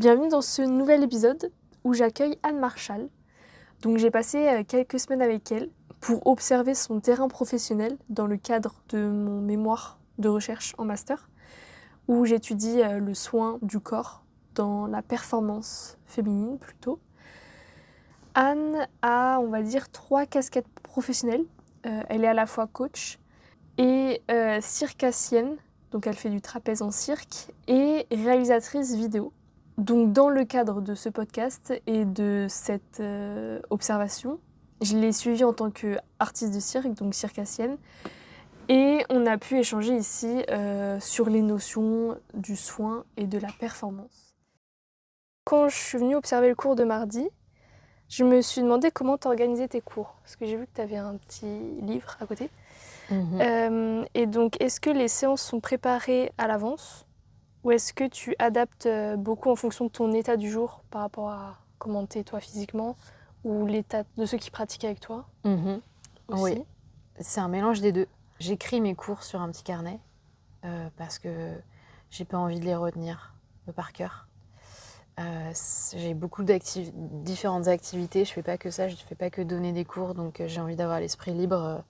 Bienvenue dans ce nouvel épisode où j'accueille Anne Marchal. Donc j'ai passé quelques semaines avec elle pour observer son terrain professionnel dans le cadre de mon mémoire de recherche en master où j'étudie le soin du corps dans la performance féminine plutôt. Anne a, on va dire, 3 casquettes professionnelles. Elle est à la fois coach et circassienne, donc elle fait du trapèze en cirque, et réalisatrice vidéo. Donc dans le cadre de ce podcast et de cette observation, je l'ai suivie en tant qu'artiste de cirque, donc circassienne, et on a pu échanger ici sur les notions du soin et de la performance. Quand je suis venue observer le cours de mardi, je me suis demandé comment tu organisais tes cours, parce que j'ai vu que tu avais un petit livre à côté. Et donc, est-ce que les séances sont préparées à l'avance ou est-ce que tu adaptes beaucoup en fonction de ton état du jour par rapport à comment t'es toi physiquement ou l'état de ceux qui pratiquent avec toi aussi? Oui, c'est un mélange des deux. J'écris mes cours sur un petit carnet parce que j'ai pas envie de les retenir par cœur. J'ai beaucoup différentes activités, je fais pas que ça, je fais pas que donner des cours, donc j'ai envie d'avoir l'esprit libre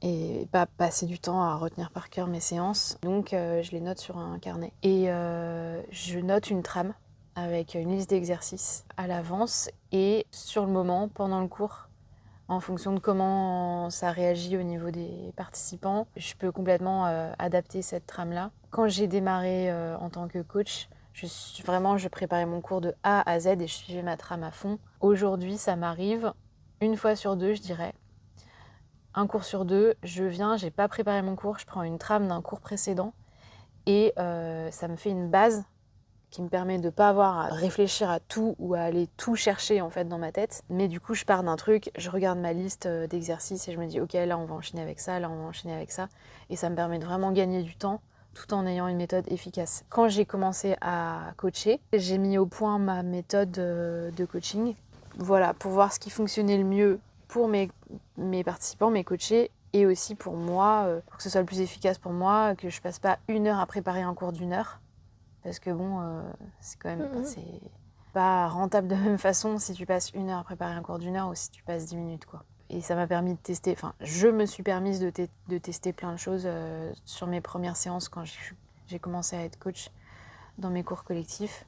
et pas passer du temps à retenir par cœur mes séances. Donc je les note sur un carnet. Et je note une trame avec une liste d'exercices à l'avance et sur le moment, pendant le cours, en fonction de comment ça réagit au niveau des participants, je peux complètement adapter cette trame-là. Quand j'ai démarré en tant que coach, je préparais mon cours de A à Z et je suivais ma trame à fond. Aujourd'hui, ça m'arrive une fois sur deux, je dirais. Un cours sur deux, je viens, j'ai pas préparé mon cours, je prends une trame d'un cours précédent et ça me fait une base qui me permet de pas avoir à réfléchir à tout ou à aller tout chercher en fait dans ma tête. Mais du coup, je pars d'un truc, je regarde ma liste d'exercices et je me dis ok, là on va enchaîner avec ça, là on va enchaîner avec ça. Et ça me permet de vraiment gagner du temps tout en ayant une méthode efficace. Quand j'ai commencé à coacher, j'ai mis au point ma méthode de coaching. Voilà, pour voir ce qui fonctionnait le mieux pour mes participants, mes coachés, et aussi pour moi, pour que ce soit le plus efficace pour moi, que je passe pas 1 heure à préparer un cours d'1 heure. Parce que bon, c'est quand même c'est pas rentable de la même façon si tu passes 1 heure à préparer un cours d'1 heure ou si tu passes 10 minutes, quoi. Et ça m'a permis de tester, enfin, je me suis permise de tester plein de choses sur mes premières séances quand j'ai commencé à être coach dans mes cours collectifs.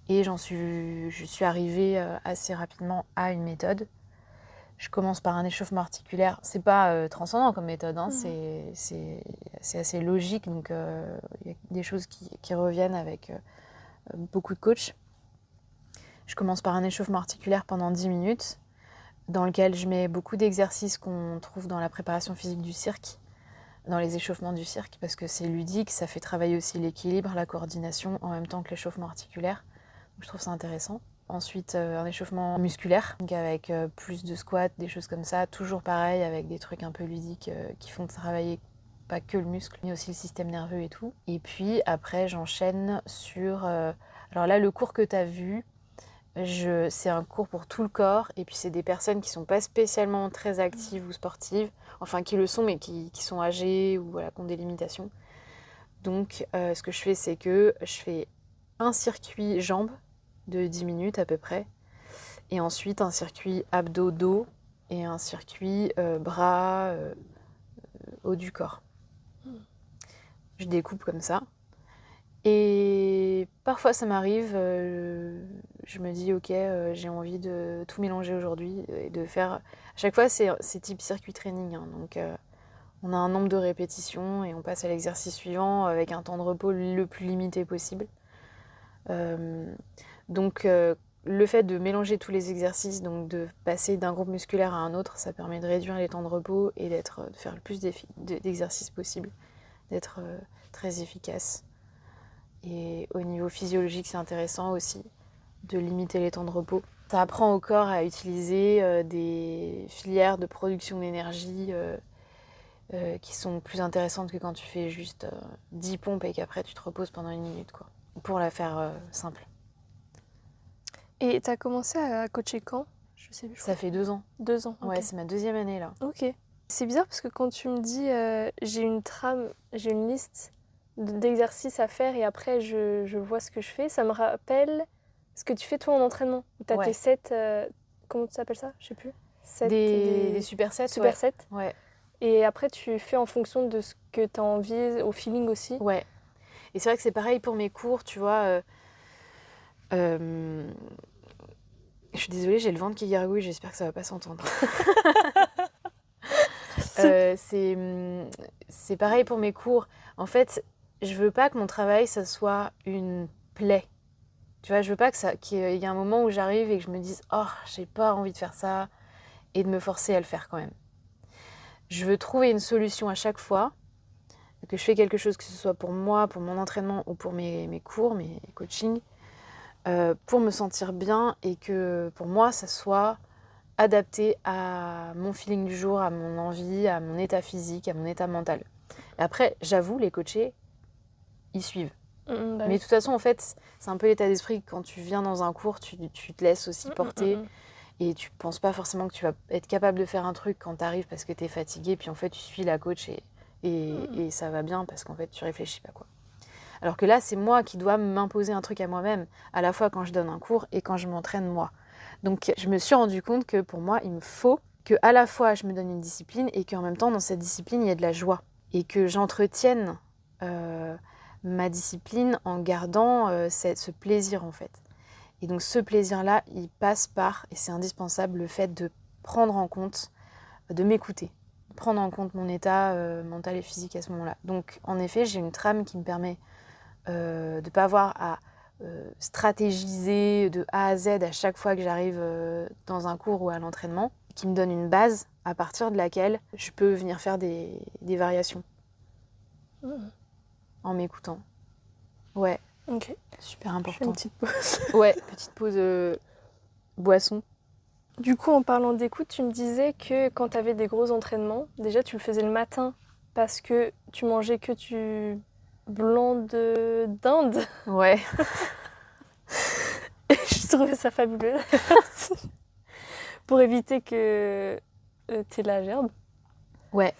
Et je suis arrivée assez rapidement à une méthode. Je commence par un échauffement articulaire. C'est pas transcendant comme méthode, hein. C'est assez logique. Donc, il y a des choses qui reviennent avec beaucoup de coachs. Je commence par un échauffement articulaire pendant 10 minutes, dans lequel je mets beaucoup d'exercices qu'on trouve dans la préparation physique du cirque, dans les échauffements du cirque, parce que c'est ludique, ça fait travailler aussi l'équilibre, la coordination, en même temps que l'échauffement articulaire. Donc, je trouve ça intéressant. Ensuite, un échauffement musculaire, donc avec plus de squats, des choses comme ça. Toujours pareil, avec des trucs un peu ludiques qui font travailler pas que le muscle, mais aussi le système nerveux et tout. Et puis après, j'enchaîne sur... alors là, le cours que tu as vu, c'est un cours pour tout le corps. Et puis c'est des personnes qui sont pas spécialement très actives ou sportives. Enfin, qui le sont, mais qui sont âgées ou voilà, qui ont des limitations. Donc, ce que je fais, c'est que je fais un circuit jambes de 10 minutes à peu près. Et ensuite, un circuit abdos-dos et un circuit bras, haut du corps. Je découpe comme ça. Et parfois, ça m'arrive, je me dis, ok, j'ai envie de tout mélanger aujourd'hui et de faire... À chaque fois, c'est type circuit training, hein, donc on a un nombre de répétitions et on passe à l'exercice suivant avec un temps de repos le plus limité possible. Donc, le fait de mélanger tous les exercices, donc de passer d'un groupe musculaire à un autre, ça permet de réduire les temps de repos et de faire le plus d'exercices possible, d'être très efficace. Et au niveau physiologique, c'est intéressant aussi de limiter les temps de repos. Ça apprend au corps à utiliser des filières de production d'énergie qui sont plus intéressantes que quand tu fais juste 10 pompes et qu'après tu te reposes pendant 1 minute, quoi. Pour la faire simple. Et t'as commencé à coacher quand? Je sais plus. Ça fait 2 ans. 2 ans. Ouais, Okay. c'est ma 2e année là. Ok. C'est bizarre parce que quand tu me dis j'ai une trame, j'ai une liste d'exercices à faire et après je vois ce que je fais. Ça me rappelle ce que tu fais toi en entraînement. Tu as tes Ouais. sets, comment tu t'appelles ça? Je sais plus. Des supersets, supersets. Ouais. Et après tu fais en fonction de ce que tu as envie, au feeling aussi. Ouais. Et c'est vrai que c'est pareil pour mes cours, tu vois. Je suis désolée, j'ai le ventre qui gargouille, j'espère que ça va pas s'entendre. C'est pareil pour mes cours. En fait, je veux pas que mon travail, ça soit une plaie. Tu vois, je veux pas qu'il y ait un moment où j'arrive et que je me dise « Oh, j'ai pas envie de faire ça » et de me forcer à le faire quand même. Je veux trouver une solution à chaque fois que je fais quelque chose, que ce soit pour moi, pour mon entraînement ou pour mes cours, mes coachings, pour me sentir bien et que pour moi, ça soit adapté à mon feeling du jour, à mon envie, à mon état physique, à mon état mental. Et après, j'avoue, les coachés, ils suivent. Bah Mais oui. de toute façon, en fait, c'est un peu l'état d'esprit que quand tu viens dans un cours, tu te laisses aussi porter et tu penses pas forcément que tu vas être capable de faire un truc quand tu arrives parce que tu es fatigué, puis en fait, tu suis la coach et ça va bien parce qu'en fait, tu réfléchis pas, quoi. Alors que là, c'est moi qui dois m'imposer un truc à moi-même, à la fois quand je donne un cours et quand je m'entraîne moi. Donc, je me suis rendu compte que pour moi, il me faut que à la fois je me donne une discipline et qu'en même temps, dans cette discipline, il y ait de la joie. Et que j'entretienne ma discipline en gardant ce plaisir, en fait. Et donc, ce plaisir-là, il passe par, et c'est indispensable, le fait de prendre en compte, de m'écouter. Prendre en compte mon état mental et physique à ce moment-là. Donc, en effet, j'ai une trame qui me permet de ne pas avoir à stratégiser de A à Z à chaque fois que j'arrive dans un cours ou à l'entraînement, qui me donne une base à partir de laquelle je peux venir faire des variations en m'écoutant. Ouais, Ok. super Je fais important. une petite pause. Ouais, petite pause boisson. Du coup, en parlant d'écoute, tu me disais que quand tu avais des gros entraînements, déjà tu le faisais le matin parce que tu mangeais que du blanc d'Inde. Ouais. Et je trouvais ça fabuleux. Pour éviter que t'aies la gerbe. Ouais.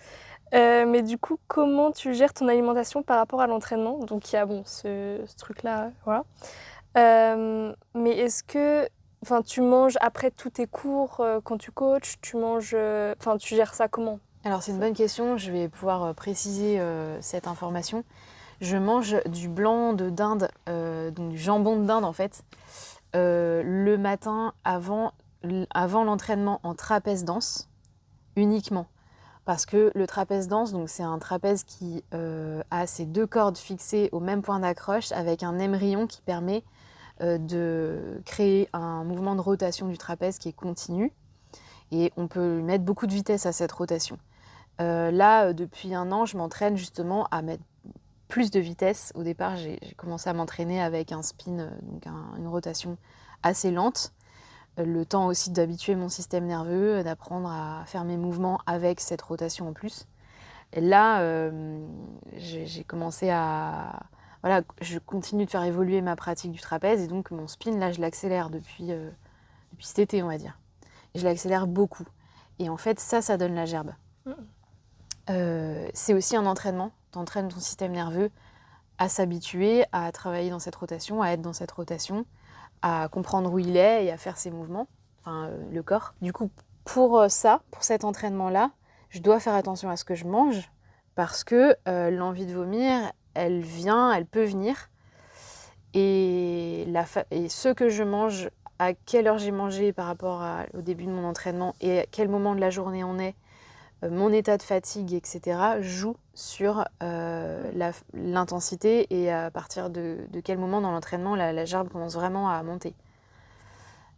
Mais du coup, comment tu gères ton alimentation par rapport à l'entraînement? Donc il y a bon, ce truc-là, voilà. Mais est-ce que tu manges après tous tes cours quand tu coaches, tu manges, tu gères ça comment? Alors c'est une bonne question, je vais pouvoir préciser cette information. Je mange du blanc de dinde, donc du jambon de dinde en fait, le matin avant l'entraînement en trapèze danse uniquement. Parce que le trapèze danse, donc c'est un trapèze qui a ses deux cordes fixées au même point d'accroche avec un émerillon qui permet de créer un mouvement de rotation du trapèze qui est continu. Et on peut mettre beaucoup de vitesse à cette rotation. Là, depuis un an, je m'entraîne justement à mettre plus de vitesse. Au départ, j'ai commencé à m'entraîner avec un spin, donc une rotation assez lente. Le temps aussi d'habituer mon système nerveux, d'apprendre à faire mes mouvements avec cette rotation en plus. Et là, j'ai commencé à... Voilà, je continue de faire évoluer ma pratique du trapèze et donc mon spin, là, je l'accélère depuis cet été, on va dire. Et je l'accélère beaucoup. Et en fait, ça donne la gerbe. C'est aussi un entraînement. Tu entraînes ton système nerveux à s'habituer, à travailler dans cette rotation, à être dans cette rotation, à comprendre où il est et à faire ses mouvements, le corps. Du coup, pour cet entraînement-là, je dois faire attention à ce que je mange parce que l'envie de vomir, elle peut venir. Et ce que je mange, à quelle heure j'ai mangé par rapport au début de mon entraînement et à quel moment de la journée on est, mon état de fatigue, etc., joue sur l'intensité et à partir de quel moment dans l'entraînement la gerbe commence vraiment à monter.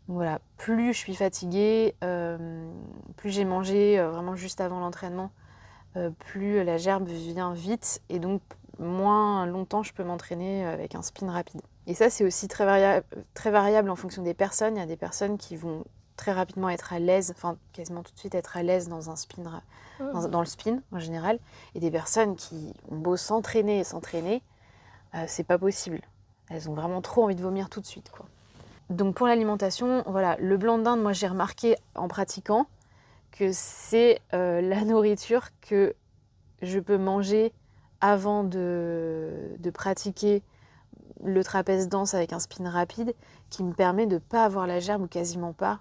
Donc voilà, plus je suis fatiguée, plus j'ai mangé vraiment juste avant l'entraînement, plus la gerbe vient vite et donc moins longtemps je peux m'entraîner avec un spin rapide. Et ça, c'est aussi très variable en fonction des personnes. Il y a des personnes qui vont très rapidement être à l'aise, quasiment tout de suite être à l'aise dans un spin, dans le spin en général, et des personnes qui ont beau s'entraîner, c'est pas possible. Elles ont vraiment trop envie de vomir tout de suite, quoi. Donc pour l'alimentation, voilà, le blanc de dinde, moi j'ai remarqué en pratiquant que c'est la nourriture que je peux manger avant de pratiquer le trapèze danse avec un spin rapide qui me permet de ne pas avoir la gerbe ou quasiment pas,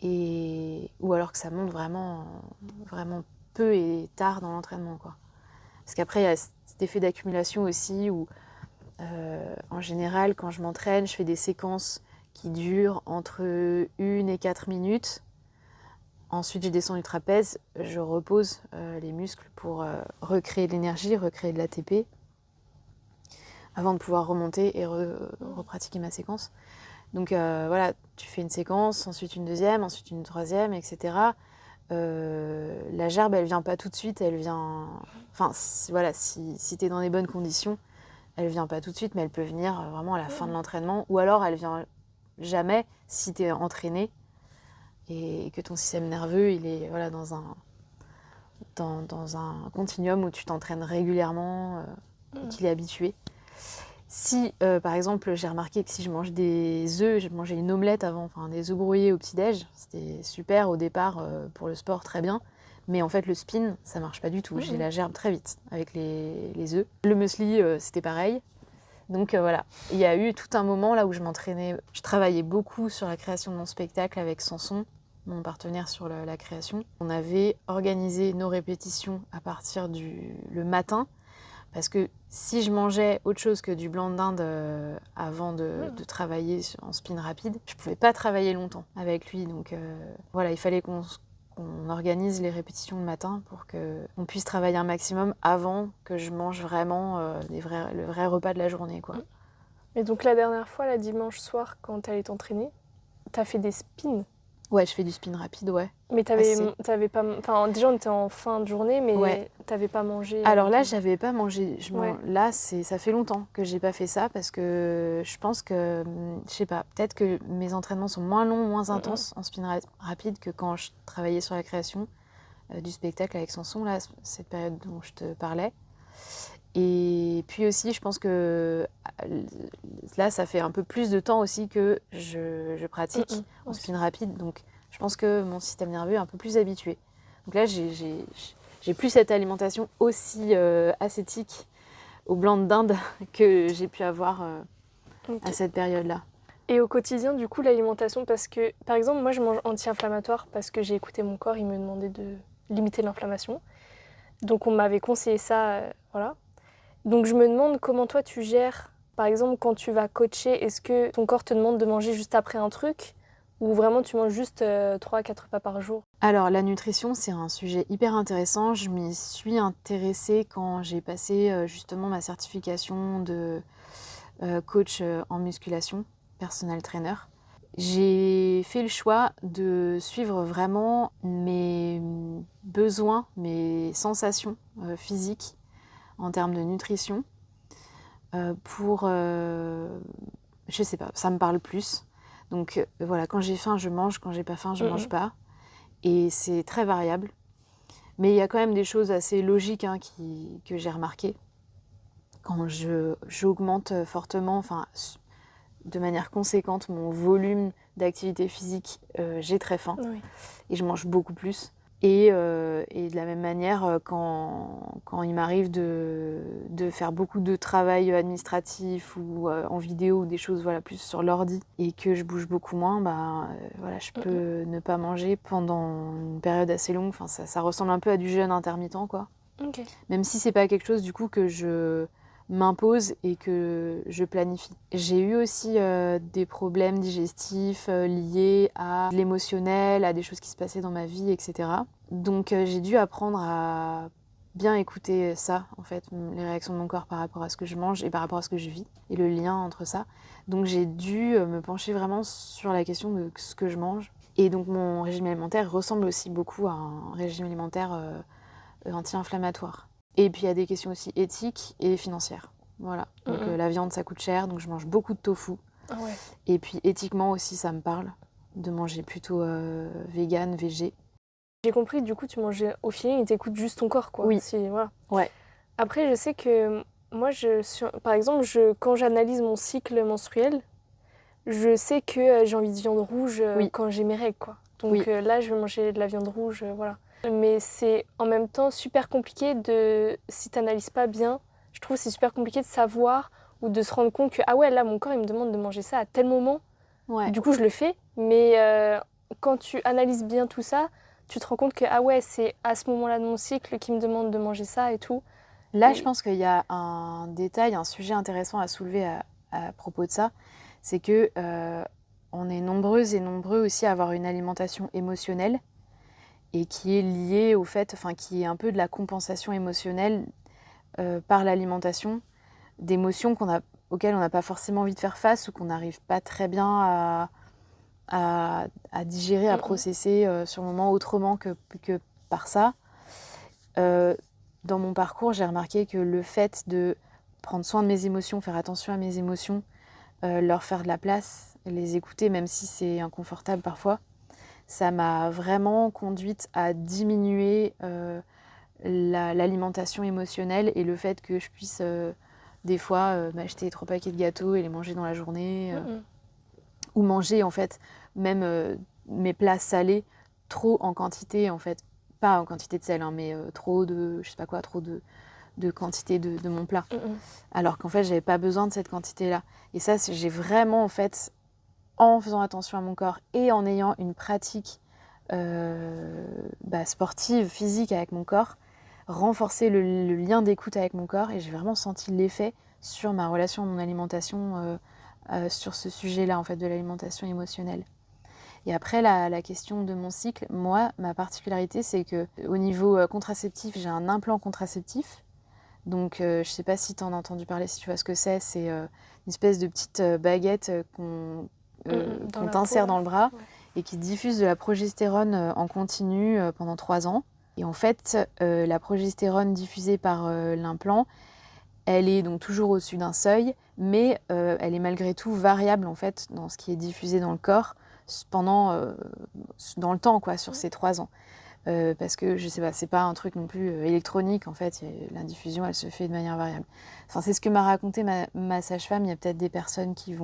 ou alors que ça monte vraiment, vraiment peu et tard dans l'entraînement, quoi. Parce qu'après, il y a cet effet d'accumulation aussi où, en général, quand je m'entraîne, je fais des séquences qui durent entre 1 et 4 minutes. Ensuite, je descends du trapèze, je repose les muscles pour recréer de l'énergie, recréer de l'ATP, avant de pouvoir remonter et repratiquer ma séquence. Donc voilà, tu fais une séquence, ensuite une deuxième, ensuite une troisième, etc. La gerbe, elle vient pas tout de suite, elle vient... Enfin, voilà, si tu es dans les bonnes conditions, elle vient pas tout de suite, mais elle peut venir vraiment à la fin de l'entraînement. Ou alors, elle vient jamais si tu es entraîné et que ton système nerveux, il est voilà, dans un continuum où tu t'entraînes régulièrement et qu'il est habitué. Si, par exemple, j'ai remarqué que si je mange des œufs, j'ai mangé une omelette avant, enfin des œufs brouillés au petit-déj, c'était super au départ pour le sport, très bien. Mais en fait, le spin, ça marche pas du tout. J'ai la gerbe très vite avec les œufs. Le muesli, c'était pareil. Donc voilà, il y a eu tout un moment là où je m'entraînais. Je travaillais beaucoup sur la création de mon spectacle avec Samson, mon partenaire sur la création. On avait organisé nos répétitions à partir le matin. Parce que si je mangeais autre chose que du blanc de dinde avant de travailler en spin rapide, je ne pouvais pas travailler longtemps avec lui. Donc voilà, il fallait qu'on organise les répétitions le matin pour qu'on puisse travailler un maximum avant que je mange vraiment le vrai repas de la journée, quoi. Et donc la dernière fois, la dimanche soir, quand tu allais t'entraîner, tu as fait des spins. Ouais, je fais du spin rapide, ouais. Mais t'avais pas... Enfin, déjà, on était en fin de journée, mais ouais. T'avais pas mangé... Alors là, j'avais pas mangé. Ouais. Là, ça fait longtemps que j'ai pas fait ça parce que je pense que, je sais pas, peut-être que mes entraînements sont moins longs, moins intenses en spin rapide que quand je travaillais sur la création du spectacle avec Samson, là, cette période dont je te parlais. Et puis aussi, je pense que là, ça fait un peu plus de temps aussi que je pratique en spin rapide. Donc, je pense que mon système nerveux est un peu plus habitué. Donc là, j'ai plus cette alimentation aussi ascétique au blanc de dinde que j'ai pu avoir à cette période-là. Et au quotidien, du coup, l'alimentation, parce que, par exemple, moi, je mange anti-inflammatoire parce que j'ai écouté mon corps, il me demandait de limiter l'inflammation. Donc, on m'avait conseillé ça, voilà. Donc, je me demande comment toi, tu gères, par exemple, quand tu vas coacher, est-ce que ton corps te demande de manger juste après un truc ou vraiment tu manges juste 3 à 4 repas par jour? Alors, la nutrition, c'est un sujet hyper intéressant. Je m'y suis intéressée quand j'ai passé justement ma certification de coach en musculation, personal trainer. J'ai fait le choix de suivre vraiment mes besoins, mes sensations physiques en termes de nutrition pour, je sais pas, ça me parle plus. Donc voilà, quand j'ai faim, je mange, quand j'ai pas faim, je mange pas. Et c'est très variable. Mais il y a quand même des choses assez logiques que j'ai remarquées. Quand j'augmente fortement, enfin de manière conséquente, mon volume d'activité physique, j'ai très faim. Oui. Et je mange beaucoup plus. Et de la même manière, quand il m'arrive de faire beaucoup de travail administratif ou en vidéo ou des choses voilà, plus sur l'ordi et que je bouge beaucoup moins, voilà, je peux ne pas manger pendant une période assez longue. Enfin, ça ressemble un peu à du jeûne intermittent, quoi. Okay. Même si c'est pas quelque chose du coup que je m'impose et que je planifie. J'ai eu aussi des problèmes digestifs liés à l'émotionnel, à des choses qui se passaient dans ma vie, etc. Donc j'ai dû apprendre à bien écouter ça, en fait, les réactions de mon corps par rapport à ce que je mange et par rapport à ce que je vis, et le lien entre ça. Donc j'ai dû me pencher vraiment sur la question de ce que je mange. Et donc mon régime alimentaire ressemble aussi beaucoup à un régime alimentaire anti-inflammatoire. Et puis il y a des questions aussi éthiques et financières. Voilà. Donc la viande, ça coûte cher, donc je mange beaucoup de tofu. Ah ouais. Et puis éthiquement aussi, ça me parle de manger plutôt vegan, végé. J'ai compris, du coup, tu mangeais au feeling et t'écoutes juste ton corps, quoi. Oui. Voilà. Ouais. Après, je sais que moi, par exemple, quand j'analyse mon cycle menstruel, je sais que j'ai envie de viande rouge quand j'ai mes règles, quoi. Donc là, je vais manger de la viande rouge, voilà. Mais c'est en même temps super compliqué si t'analyses pas bien, je trouve que c'est super compliqué de savoir ou de se rendre compte que, ah ouais, là, mon corps, il me demande de manger ça à tel moment. Ouais. Du coup, je le fais. Mais quand tu analyses bien tout ça, tu te rends compte que, ah ouais, c'est à ce moment-là de mon cycle qui me demande de manger ça et tout. Là, je Et... pense qu'il y a un détail, un sujet intéressant à soulever à propos de ça. C'est que on est nombreuses et nombreux aussi à avoir une alimentation émotionnelle et qui est liée au fait, enfin, qui est un peu de la compensation émotionnelle par l'alimentation, d'émotions auxquelles on n'a pas forcément envie de faire face ou qu'on n'arrive pas très bien à digérer, à processer sur le moment autrement que par ça. Dans mon parcours, j'ai remarqué que le fait de prendre soin de mes émotions, faire attention à mes émotions, leur faire de la place, les écouter, même si c'est inconfortable parfois, ça m'a vraiment conduite à diminuer l'alimentation émotionnelle et le fait que je puisse des fois m'acheter 3 paquets de gâteaux et les manger dans la journée, ou manger en fait même mes plats salés trop en quantité en fait, pas en quantité de sel, hein, mais trop de, je sais pas quoi, trop de quantité de mon plat. Alors qu'en fait, j'avais pas besoin de cette quantité-là. Et ça, j'ai vraiment, en fait, en faisant attention à mon corps et en ayant une pratique sportive, physique avec mon corps, renforcer le lien d'écoute avec mon corps. Et j'ai vraiment senti l'effet sur ma relation à mon alimentation, sur ce sujet-là, en fait, de l'alimentation émotionnelle. Et après, la question de mon cycle, moi, ma particularité, c'est qu'au niveau contraceptif, j'ai un implant contraceptif. Donc, je ne sais pas si tu en as entendu parler, si tu vois ce que c'est. C'est une espèce de petite baguette qu'on t'insère dans le bras et qui diffuse de la progestérone en continu pendant 3 ans. Et en fait, la progestérone diffusée par l'implant, elle est donc toujours au-dessus d'un seuil, mais elle est malgré tout variable en fait dans ce qui est diffusé dans le corps dans le temps, quoi, sur ces 3 ans. Parce que je sais pas, c'est pas un truc non plus électronique en fait, la diffusion elle se fait de manière variable. Enfin, c'est ce que m'a raconté ma sage-femme. Il y a peut-être des personnes qui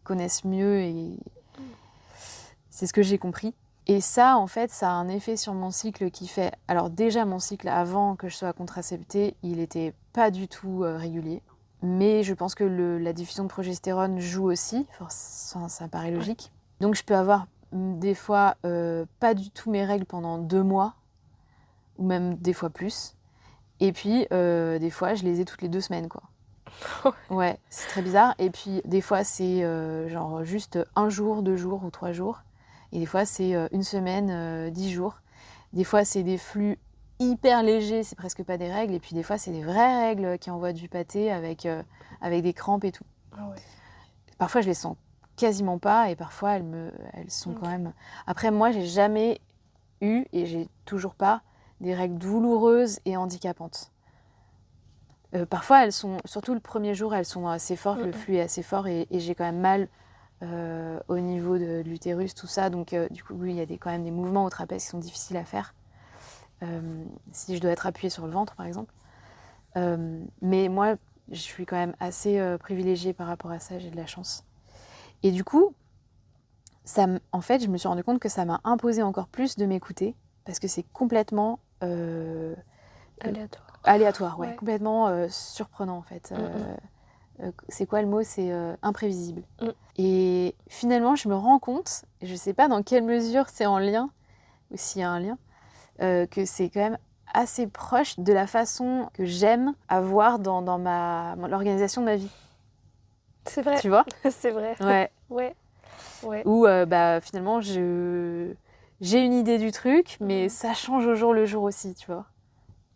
connaissent mieux et c'est ce que j'ai compris. Et ça, en fait, ça a un effet sur mon cycle qui fait... Alors déjà, mon cycle, avant que je sois contraceptée, il était pas du tout régulier. Mais je pense que la diffusion de progestérone joue aussi. Ça paraît logique. Donc je peux avoir des fois pas du tout mes règles pendant 2 mois, ou même des fois plus. Et puis des fois, je les ai toutes les 2 semaines, quoi. Ouais, c'est très bizarre. Et puis des fois, c'est genre juste 1 jour, 2 jours ou 3 jours. Et des fois, c'est 1 semaine, 10 jours. Des fois, c'est des flux hyper légers, c'est presque pas des règles. Et puis des fois, c'est des vraies règles qui envoient du pâté avec des crampes et tout. Ah ouais. Parfois, je les sens quasiment pas et parfois, elles sont quand même... Après, moi, j'ai jamais eu et j'ai toujours pas des règles douloureuses et handicapantes. Parfois, elles sont, surtout le premier jour, elles sont assez fortes, le flux est assez fort et j'ai quand même mal au niveau de l'utérus, tout ça. Donc, du coup, oui, il y a quand même des mouvements au trapèze qui sont difficiles à faire. Si je dois être appuyée sur le ventre, par exemple. Mais moi, je suis quand même assez privilégiée par rapport à ça, j'ai de la chance. Et du coup, en fait, je me suis rendu compte que ça m'a imposé encore plus de m'écouter parce que c'est complètement... aléatoire, ouais. Complètement surprenant, en fait. C'est quoi le mot? C'est imprévisible. Et finalement, je me rends compte, je ne sais pas dans quelle mesure c'est en lien, ou s'il y a un lien, que c'est quand même assez proche de la façon que j'aime avoir dans l'organisation de ma vie. C'est vrai. Tu vois? C'est vrai. Ouais. Ouais. Où finalement, j'ai une idée du truc, mais ça change au jour le jour aussi, tu vois.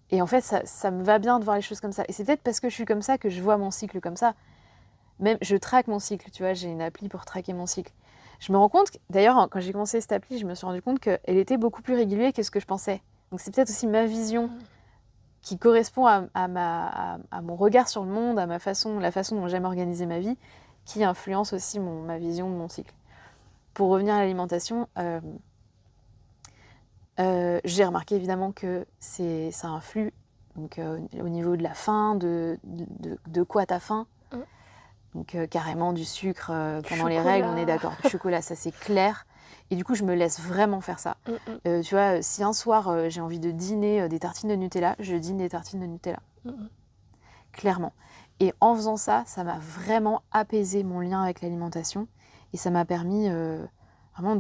Et en fait, ça me va bien de voir les choses comme ça. Et c'est peut-être parce que je suis comme ça que je vois mon cycle comme ça. Même, je traque mon cycle, tu vois, j'ai une appli pour traquer mon cycle. Je me rends compte, d'ailleurs, quand j'ai commencé cette appli, je me suis rendu compte qu'elle était beaucoup plus régulière que ce que je pensais. Donc c'est peut-être aussi ma vision qui correspond à mon regard sur le monde, à la façon dont j'aime organiser ma vie, qui influence aussi ma vision de mon cycle. Pour revenir à l'alimentation, j'ai remarqué évidemment que ça influe donc, au niveau de la faim, de quoi t'as faim. Donc carrément du sucre pendant les Chocolat. règles, on est d'accord. Du chocolat, ça c'est clair. Et du coup, je me laisse vraiment faire ça. Tu vois, si un soir j'ai envie de dîner des tartines de Nutella, je dîne des tartines de Nutella. Clairement. Et en faisant ça, ça m'a vraiment apaisé mon lien avec l'alimentation. Et ça m'a permis vraiment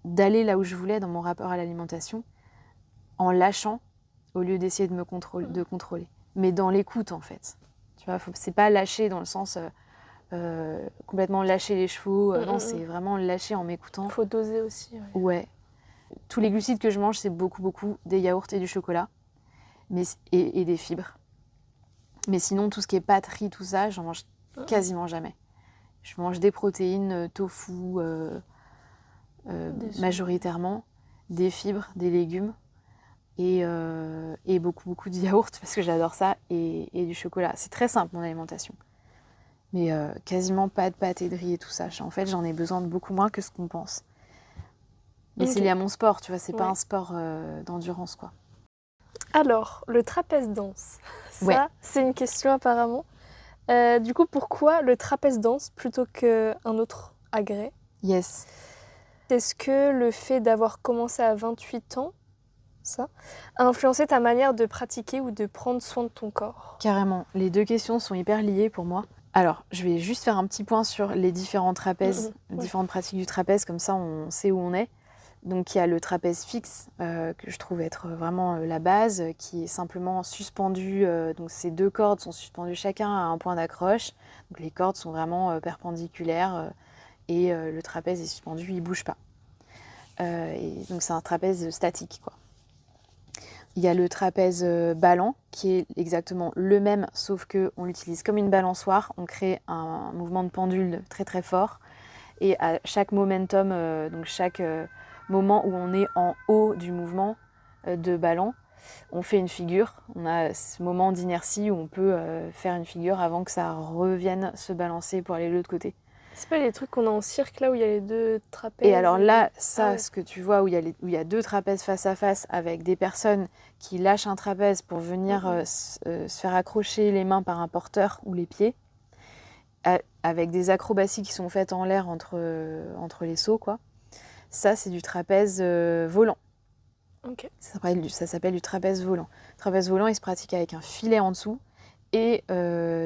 d'aller là où je voulais dans mon rapport à l'alimentation, en lâchant, au lieu d'essayer de contrôler. Mais dans l'écoute, en fait. Tu vois, c'est pas lâcher dans le sens complètement lâcher les chevaux. Non, c'est vraiment lâcher en m'écoutant. Faut doser aussi. Ouais. Tous les glucides que je mange, c'est beaucoup des yaourts et du chocolat. Et des fibres. Mais sinon, tout ce qui est pâtes, riz, tout ça, j'en mange quasiment jamais. Je mange des protéines, tofu, majoritairement, des fibres, des légumes et beaucoup de yaourts parce que j'adore ça et du chocolat. C'est très simple mon alimentation. Mais quasiment pas de pâtes et de riz et tout ça. En fait, j'en ai besoin de beaucoup moins que ce qu'on pense. Mais c'est lié à mon sport, tu vois, c'est pas un sport d'endurance, quoi. Alors, le trapèze danse, ça, c'est une question apparemment. Du coup, pourquoi le trapèze danse plutôt qu'un autre agrès? Yes. Est-ce que le fait d'avoir commencé à 28 ans, ça, a influencé ta manière de pratiquer ou de prendre soin de ton corps? Carrément. Les deux questions sont hyper liées pour moi. Alors, je vais juste faire un petit point sur les différents trapèzes, différentes pratiques du trapèze, comme ça on sait où on est. Donc il y a le trapèze fixe, que je trouve être vraiment la base, qui est simplement suspendu. Donc ces deux cordes sont suspendues chacun à un point d'accroche. Donc les cordes sont vraiment perpendiculaires et le trapèze est suspendu, il ne bouge pas. Et donc c'est un trapèze statique, quoi. Il y a le trapèze ballant, qui est exactement le même, sauf qu'on l'utilise comme une balançoire. On crée un mouvement de pendule très très fort. Et à chaque momentum, donc chaque moment où on est en haut du mouvement de ballon, on fait une figure. On a ce moment d'inertie où on peut faire une figure avant que ça revienne se balancer pour aller de l'autre côté. C'est pas les trucs qu'on a en cirque là où il y a les deux trapèzes? Et alors là, ça, ce que tu vois où il y a deux trapèzes face à face avec des personnes qui lâchent un trapèze pour venir se faire accrocher les mains par un porteur ou les pieds, avec des acrobaties qui sont faites en l'air entre les sauts, quoi. Ça, c'est du trapèze volant. Okay. Ça s'appelle du trapèze volant. Le trapèze volant, il se pratique avec un filet en dessous et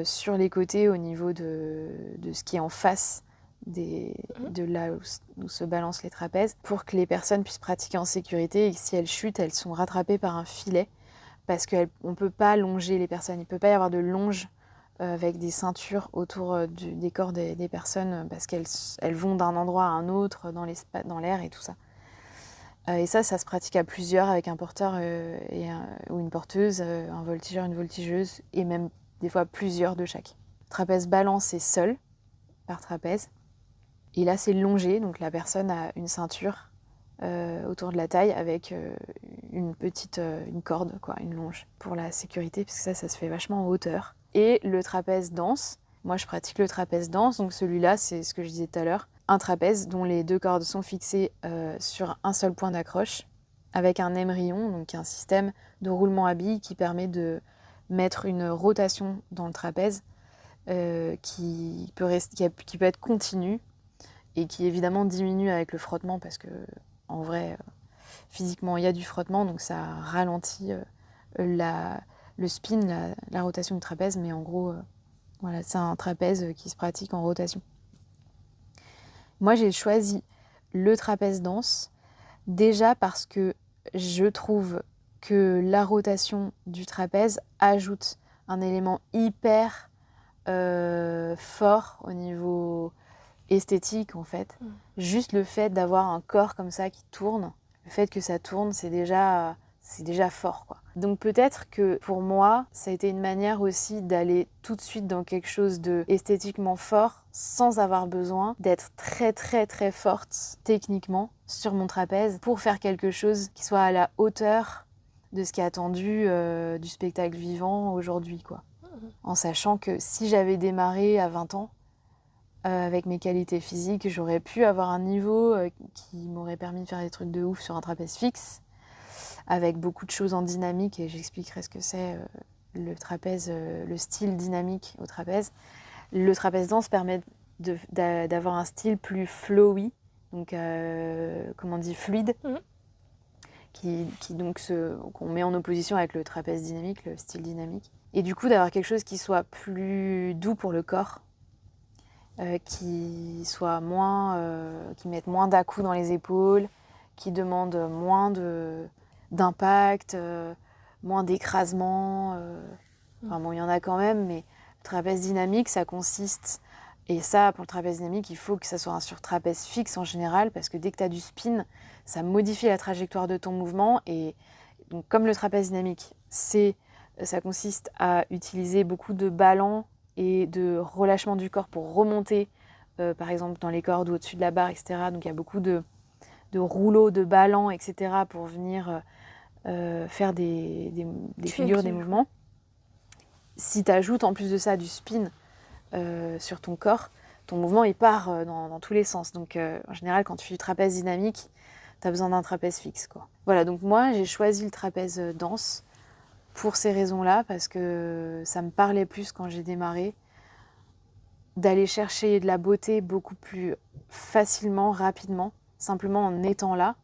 sur les côtés au niveau de ce qui est en face de là où se balancent les trapèzes, pour que les personnes puissent pratiquer en sécurité et que si elles chutent, elles sont rattrapées par un filet parce qu'on ne peut pas longer les personnes. Il ne peut pas y avoir de longe avec des ceintures autour des corps des personnes parce qu'elles vont d'un endroit à un autre dans l'air et tout ça. Et ça se pratique à plusieurs avec un porteur ou une porteuse, un voltigeur, une voltigeuse et même des fois plusieurs de chaque. Trapèze ballant, c'est seul par trapèze. Et là, c'est longé, donc la personne a une ceinture autour de la taille avec une corde, quoi, une longe pour la sécurité, parce que ça se fait vachement en hauteur. Et le trapèze danse, moi je pratique le trapèze danse, donc celui-là, c'est ce que je disais tout à l'heure, un trapèze dont les deux cordes sont fixées sur un seul point d'accroche, avec un émerillon, donc un système de roulement à billes qui permet de mettre une rotation dans le trapèze qui peut être continue et qui évidemment diminue avec le frottement parce que en vrai physiquement il y a du frottement, donc ça ralentit le spin, la rotation du trapèze, mais en gros voilà, c'est un trapèze qui se pratique en rotation. Moi j'ai choisi le trapèze danse déjà parce que je trouve que la rotation du trapèze ajoute un élément hyper fort au niveau esthétique en fait. Juste le fait d'avoir un corps comme ça qui tourne, le fait que ça tourne, c'est déjà fort, quoi. Donc peut-être que pour moi, ça a été une manière aussi d'aller tout de suite dans quelque chose de esthétiquement fort sans avoir besoin d'être très très très forte techniquement sur mon trapèze pour faire quelque chose qui soit à la hauteur de ce qui est attendu du spectacle vivant aujourd'hui, quoi. En sachant que si j'avais démarré à 20 ans, avec mes qualités physiques, j'aurais pu avoir un niveau qui m'aurait permis de faire des trucs de ouf sur un trapèze fixe, avec beaucoup de choses en dynamique, et j'expliquerai ce que c'est le trapèze, le style dynamique au trapèze. Le trapèze danse permet d'avoir un style plus flowy, donc comment on dit, fluide, qui donc qu'on met en opposition avec le trapèze dynamique, le style dynamique. Et du coup d'avoir quelque chose qui soit plus doux pour le corps, qui soit qui mette moins d'à-coups dans les épaules, qui demande moins d'impact, moins d'écrasement. Enfin bon, il y en a quand même, mais le trapèze dynamique, ça consiste... Et ça, pour le trapèze dynamique, il faut que ça soit un surtrapèze fixe en général, parce que dès que tu as du spin, ça modifie la trajectoire de ton mouvement. Et donc, comme le trapèze dynamique, ça consiste à utiliser beaucoup de ballants et de relâchement du corps pour remonter, par exemple, dans les cordes ou au-dessus de la barre, etc. Donc, il y a beaucoup de rouleaux, de ballants, etc. pour venir faire des figures, des mouvements. Si tu ajoutes en plus de ça du spin sur ton corps, ton mouvement il part dans tous les sens. Donc en général, quand tu fais du trapèze dynamique, tu as besoin d'un trapèze fixe, quoi. Voilà, donc moi j'ai choisi le trapèze danse pour ces raisons-là, parce que ça me parlait plus quand j'ai démarré, d'aller chercher de la beauté beaucoup plus facilement, rapidement, simplement en étant là,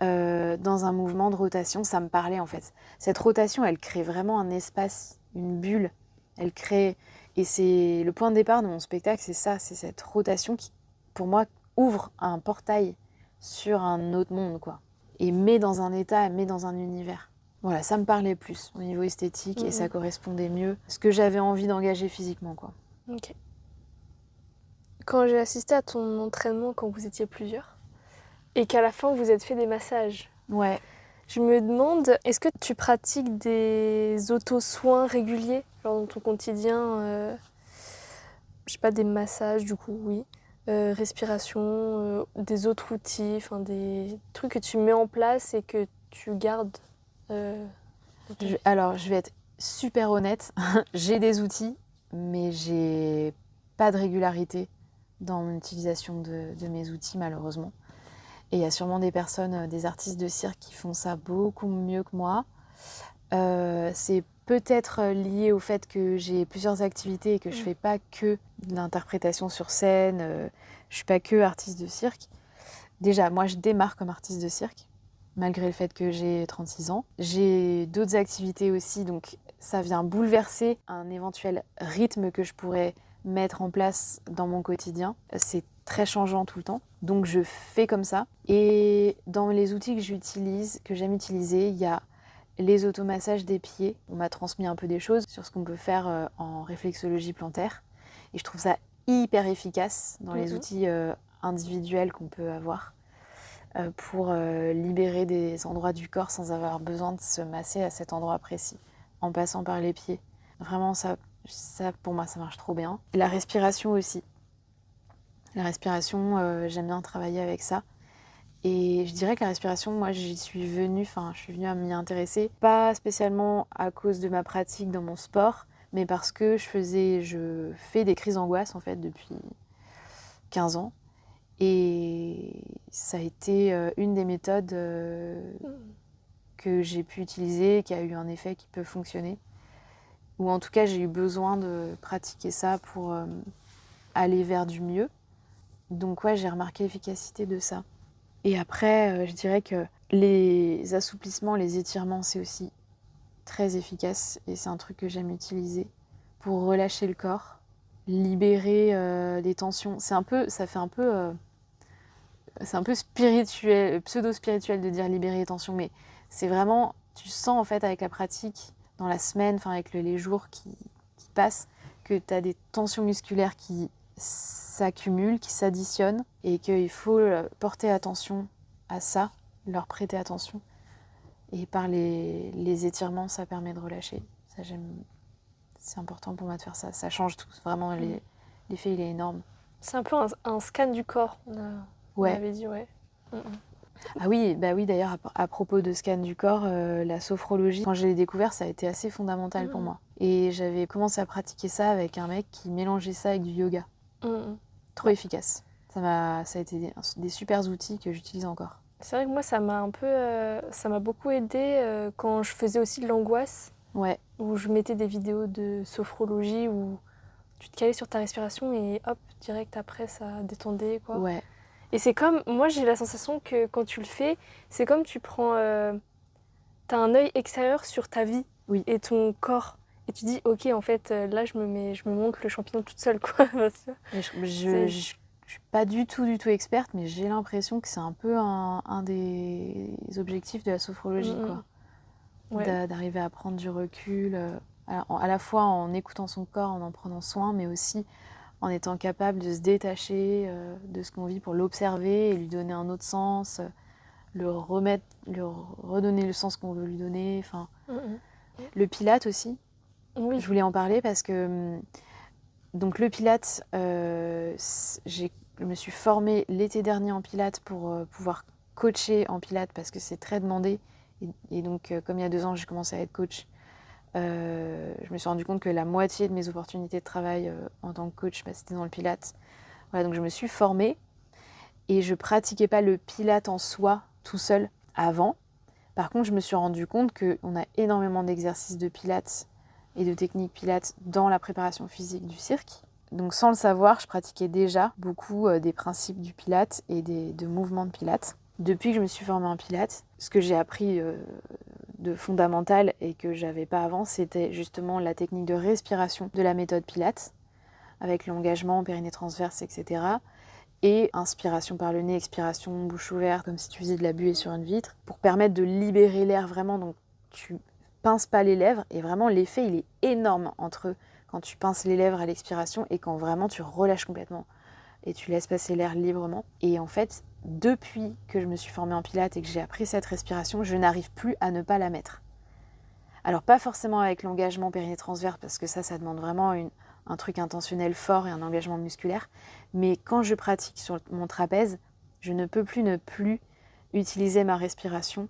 dans un mouvement de rotation. Ça me parlait en fait. Cette rotation, elle crée vraiment un espace, une bulle. Elle crée... Et c'est le point de départ de mon spectacle, c'est ça, c'est cette rotation qui, pour moi, ouvre un portail sur un autre monde, quoi. Et met dans un état, met dans un univers. Voilà, ça me parlait plus au niveau esthétique et ça correspondait mieux à ce que j'avais envie d'engager physiquement, quoi. Ok. Quand j'ai assisté à ton entraînement quand vous étiez plusieurs, et qu'à la fin vous êtes fait des massages, ouais. Je me demande, est-ce que tu pratiques des auto-soins réguliers, genre dans ton quotidien, je sais pas, des massages du coup, oui, respiration, des autres outils, enfin des trucs que tu mets en place et que tu gardes Alors, je vais être super honnête, j'ai des outils, mais j'ai pas de régularité dans mon utilisation de mes outils, malheureusement. Et il y a sûrement des personnes, des artistes de cirque qui font ça beaucoup mieux que moi. C'est peut-être lié au fait que j'ai plusieurs activités et que je fais pas que de l'interprétation sur scène, je suis pas que artiste de cirque. Déjà, moi je démarre comme artiste de cirque, malgré le fait que j'ai 36 ans. J'ai d'autres activités aussi, donc ça vient bouleverser un éventuel rythme que je pourrais mettre en place dans mon quotidien. C'est très changeant tout le temps, donc je fais comme ça. Et dans les outils que j'utilise, que j'aime utiliser, il y a les automassages des pieds. On m'a transmis un peu des choses sur ce qu'on peut faire en réflexologie plantaire. Et je trouve ça hyper efficace dans les outils individuels qu'on peut avoir pour libérer des endroits du corps sans avoir besoin de se masser à cet endroit précis, en passant par les pieds. Vraiment, ça pour moi, ça marche trop bien. Et la respiration aussi. La respiration, j'aime bien travailler avec ça. Et je dirais que la respiration, moi, je suis venue à m'y intéresser, pas spécialement à cause de ma pratique dans mon sport, mais parce que je fais des crises d'angoisse, en fait, depuis 15 ans. Et ça a été une des méthodes que j'ai pu utiliser, qui a eu un effet qui peut fonctionner. Ou en tout cas, j'ai eu besoin de pratiquer ça pour aller vers du mieux. Donc ouais, j'ai remarqué l'efficacité de ça. Et après, je dirais que les assouplissements, les étirements, c'est aussi très efficace. Et c'est un truc que j'aime utiliser pour relâcher le corps, libérer les tensions. C'est un peu spirituel, pseudo-spirituel de dire libérer les tensions, mais c'est vraiment, tu sens en fait avec la pratique, dans la semaine, avec les jours qui passent, que tu as des tensions musculaires qui s'accumulent, qui s'additionnent, et qu'il faut porter attention à ça, leur prêter attention. Et par les étirements, ça permet de relâcher. Ça, c'est important pour moi de faire ça. Ça change tout. Vraiment, l'effet, il est énorme. C'est un peu un scan du corps, on avait dit, ouais. Ah oui, d'ailleurs, à propos de scan du corps, la sophrologie, quand je l'ai découvert, ça a été assez fondamental pour moi. Et j'avais commencé à pratiquer ça avec un mec qui mélangeait ça avec du yoga. Trop efficace. Ça a été des super outils que j'utilise encore. C'est vrai que moi, ça m'a beaucoup aidé quand je faisais aussi de l'angoisse. Ouais. Où je mettais des vidéos de sophrologie où tu te calais sur ta respiration et hop, direct après, ça détendait, quoi. Ouais. Et c'est comme, moi j'ai la sensation que quand tu le fais, c'est comme tu prends, t'as un œil extérieur sur ta vie Oui. et ton corps. Et tu dis, ok, en fait, là je me monte le champignon toute seule, quoi. Et je suis pas du tout experte, mais j'ai l'impression que c'est un peu un des objectifs de la sophrologie, quoi. Ouais. D'arriver à prendre du recul, à la fois en écoutant son corps, en prenant soin, mais aussi en étant capable de se détacher de ce qu'on vit pour l'observer et lui donner un autre sens, lui redonner le sens qu'on veut lui donner. Enfin, le Pilate aussi, Oui. je voulais en parler parce que donc le Pilate, je me suis formée l'été dernier en Pilate pour pouvoir coacher en Pilate parce que c'est très demandé. Et donc, comme il y a 2 ans, j'ai commencé à être coach, je me suis rendu compte que la moitié de mes opportunités de travail en tant que coach, c'était dans le Pilate. Voilà, donc je me suis formée et je pratiquais pas le Pilate en soi tout seul avant. Par contre, je me suis rendu compte qu'on a énormément d'exercices de Pilate et de techniques Pilate dans la préparation physique du cirque. Donc sans le savoir, je pratiquais déjà beaucoup des principes du Pilate et de mouvements de Pilate. Depuis que je me suis formée en Pilate, ce que j'ai appris de fondamental et que j'avais pas avant, c'était justement la technique de respiration de la méthode Pilate, avec l'engagement, périnée transverse, etc. Et inspiration par le nez, expiration bouche ouverte, comme si tu faisais de la buée sur une vitre, pour permettre de libérer l'air vraiment. Donc tu pinces pas les lèvres et vraiment l'effet il est énorme entre quand tu pinces les lèvres à l'expiration et quand vraiment tu relâches complètement et tu laisses passer l'air librement. Et en fait, depuis que je me suis formée en Pilates et que j'ai appris cette respiration, je n'arrive plus à ne pas la mettre. Alors pas forcément avec l'engagement périnée transverse parce que ça demande vraiment un truc intentionnel fort et un engagement musculaire, mais quand je pratique sur mon trapèze, je ne peux plus ne plus utiliser ma respiration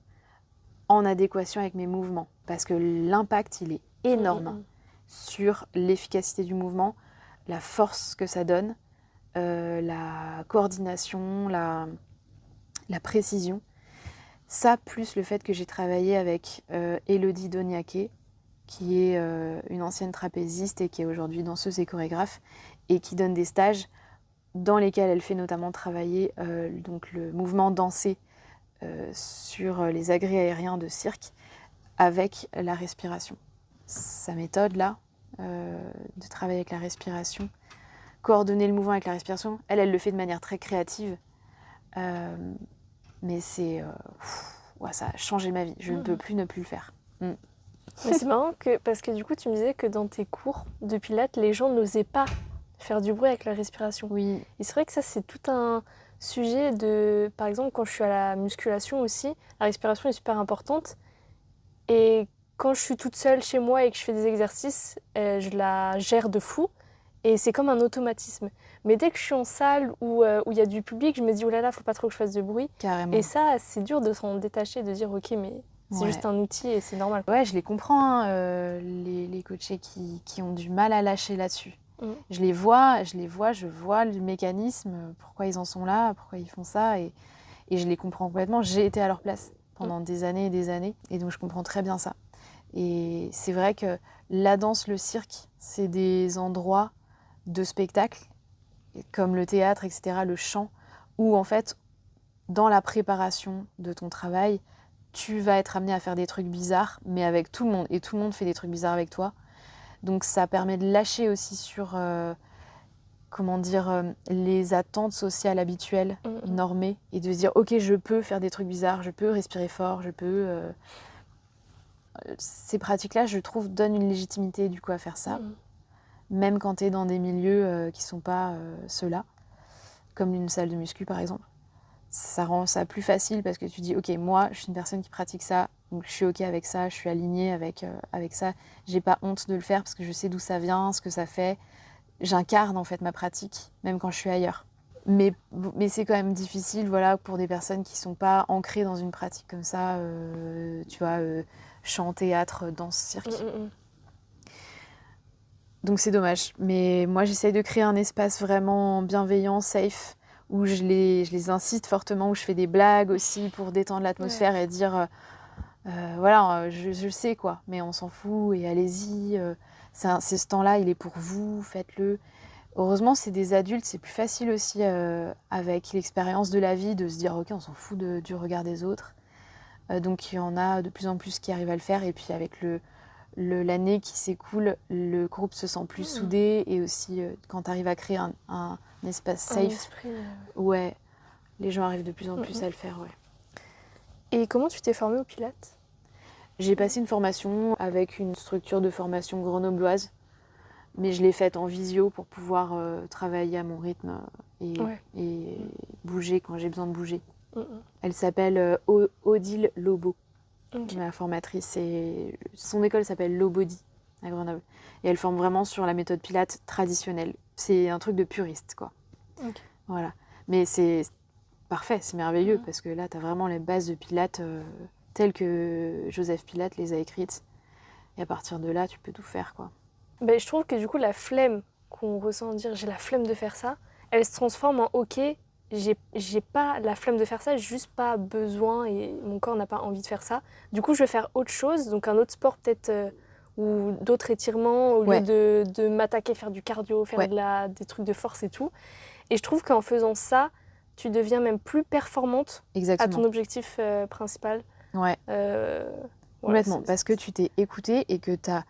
en adéquation avec mes mouvements parce que l'impact il est énorme sur l'efficacité du mouvement, la force que ça donne, la coordination, la précision. Ça, plus le fait que j'ai travaillé avec Elodie Doniaké, qui est une ancienne trapéziste et qui est aujourd'hui danseuse et chorégraphe, et qui donne des stages dans lesquels elle fait notamment travailler donc le mouvement dansé sur les agrès aériens de cirque avec la respiration. Sa méthode là, de travailler avec la respiration, coordonner le mouvement avec la respiration, elle le fait de manière très créative, mais ça a changé ma vie. Je ne peux plus ne plus le faire. Mais c'est marrant parce que du coup tu me disais que dans tes cours de Pilates, les gens n'osaient pas faire du bruit avec leur respiration. Oui. Et c'est vrai que ça c'est tout un sujet par exemple quand je suis à la musculation aussi, la respiration est super importante. Et quand je suis toute seule chez moi et que je fais des exercices, je la gère de fou. Et c'est comme un automatisme. Mais dès que je suis en salle où il y a du public, je me dis, oh là là, faut pas trop que je fasse de bruit. Carrément. Et ça, c'est dur de s'en détacher, de dire, ok, mais c'est juste un outil et c'est normal. Ouais, je les comprends, les coachés qui ont du mal à lâcher là-dessus. Je vois le mécanisme, pourquoi ils en sont là, pourquoi ils font ça, et je les comprends complètement. J'ai été à leur place pendant des années et des années, et donc je comprends très bien ça. Et c'est vrai que la danse, le cirque, c'est des endroits de spectacle, comme le théâtre, etc., le chant, où en fait, dans la préparation de ton travail, tu vas être amené à faire des trucs bizarres, mais avec tout le monde, et tout le monde fait des trucs bizarres avec toi. Donc ça permet de lâcher aussi sur les attentes sociales habituelles, normées, et de se dire ok, je peux faire des trucs bizarres, je peux respirer fort, je peux... Ces pratiques-là, je trouve, donnent une légitimité du coup à faire ça, même quand tu es dans des milieux qui sont pas ceux-là, comme une salle de muscu par exemple. Ça rend ça plus facile parce que tu dis ok, moi je suis une personne qui pratique ça, donc je suis ok avec ça, je suis alignée avec ça, j'ai pas honte de le faire parce que je sais d'où ça vient, ce que ça fait, j'incarne en fait ma pratique même quand je suis ailleurs. Mais c'est quand même difficile, voilà, pour des personnes qui sont pas ancrées dans une pratique comme ça, tu vois, chant, théâtre, danse, cirque. Donc c'est dommage, mais moi j'essaye de créer un espace vraiment bienveillant, safe, où je les incite fortement, où je fais des blagues aussi pour détendre l'atmosphère et dire voilà, je sais quoi, mais on s'en fout et allez-y. C'est ce temps-là, il est pour vous, faites-le. Heureusement, c'est des adultes, c'est plus facile aussi avec l'expérience de la vie de se dire ok, on s'en fout du regard des autres. Donc il y en a de plus en plus qui arrivent à le faire. Et puis avec l'année qui s'écoule, le groupe se sent plus soudé. Et aussi quand tu arrives à créer un espace Un safe, esprit, ouais, les gens arrivent de plus en plus à le faire. Ouais. Et comment tu t'es formée au Pilates? J'ai passé une formation avec une structure de formation grenobloise. Mais je l'ai faite en visio pour pouvoir travailler à mon rythme et bouger quand j'ai besoin de bouger. Elle s'appelle Odile Lobo, ma formatrice. Et son école s'appelle Low Body à Grenoble. Et elle forme vraiment sur la méthode Pilates traditionnelle. C'est un truc de puriste, quoi. Voilà. Mais c'est parfait, c'est merveilleux parce que là, tu as vraiment les bases de Pilates telles que Joseph Pilates les a écrites. Et à partir de là, tu peux tout faire, quoi. Ben, je trouve que du coup, la flemme qu'on ressent, dire j'ai la flemme de faire ça, elle se transforme en ok, j'ai pas la flemme de faire ça, j'ai juste pas besoin et mon corps n'a pas envie de faire ça. Du coup, je vais faire autre chose, donc un autre sport peut-être ou d'autres étirements au lieu de m'attaquer, faire du cardio, faire des trucs de force et tout. Et je trouve qu'en faisant ça, tu deviens même plus performante à ton objectif principal. Ouais. Complètement, parce que tu t'es écouté et que tu as